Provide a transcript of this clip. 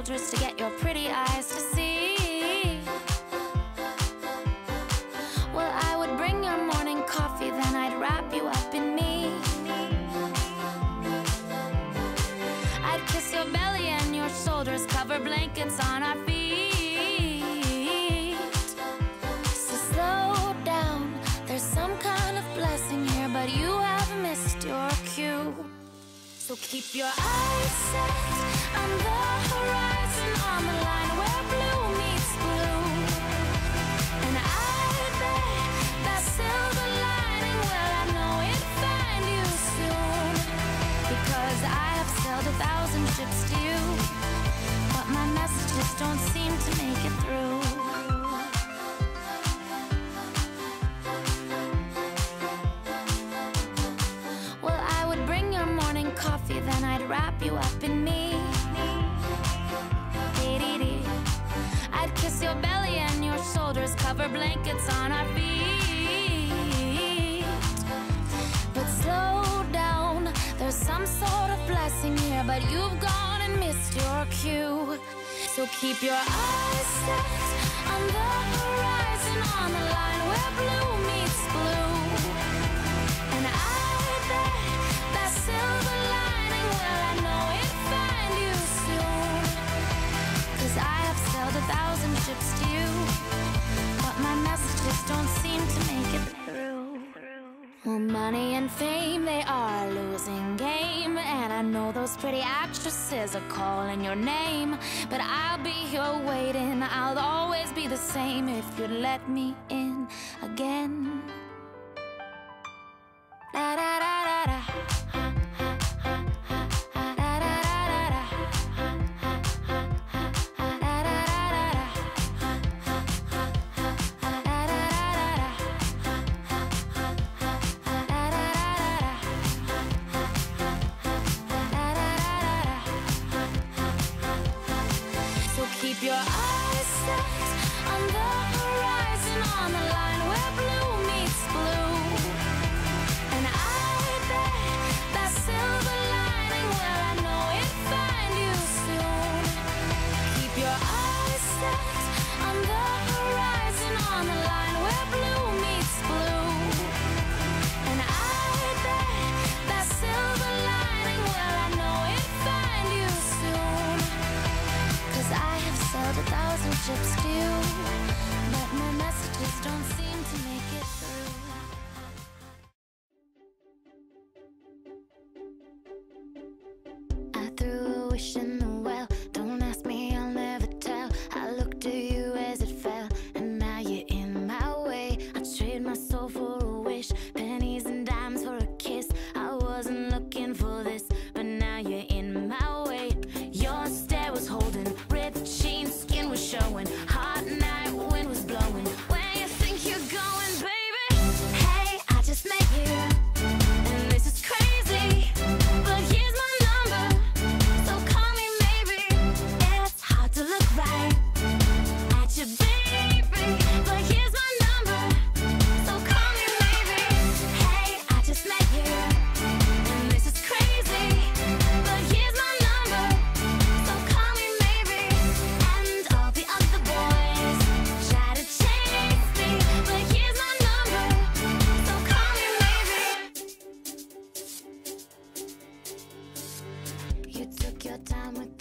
shoulders to get your pretty eyes to see. Well, I would bring your morning coffee, then I'd wrap you up in me. I'd kiss your belly and your shoulders, cover blankets on our feet. So slow down, there's some kind of blessing here, but you have missed your cue. So keep your eyes set on the horizon, on the line where blue meets blue. And I bet that silver lining, well, I know it'll find you soon. Because I have sailed 1,000 ships to you, but my messages don't seem to make it through. Well, I would bring your morning coffee, then I'd wrap you up in me. I'd kiss your belly and your shoulders, cover blankets on our feet. But slow down, there's some sort of blessing here, but you've gone and missed your cue. So keep your eyes set on the horizon, on the line where blue meets blue. And I bet that silver lining, well, I know it'll find you soon. 'Cause I have sailed 1,000 ships to you, but my messages don't seem to make it through. Well, money and fame, they are a losing game, and I know those pretty actresses are calling your name. But I'll be here waiting, I'll always be the same if you'd let me in again. Da da da da da. Keep your eyes set on the horizon, on the line where blue meets blue. And I bet that silver lining, well, I know it'll find you soon. Keep your eyes set on the horizon, on the line where blue meets blue. And I bet that silver lining, well, I know it'll find you soon. 'Cause I have sailed 1,000 ships to you, but my messages don't seem to make it through. I threw a wish in the well, don't ask me, I'll never tell. I looked to you as it fell, and now you're in my way. I trade my soul for a wish, pennies and dimes for a kiss. I wasn't looking for this, but now you're in my way. Your stare was holding, red jeans, skin was showing, hot night, wind was blowing. Where you think you're going, baby? Hey, I just met you, and this is crazy, but here's my number, so call me maybe. It's hard to look right at you, baby, but here's my number, so call me maybe. Hey, I just met you, and this is crazy, but here's my number, so call me maybe. And all the other boys try to chase me, but here's my number, so call me maybe. You took your time with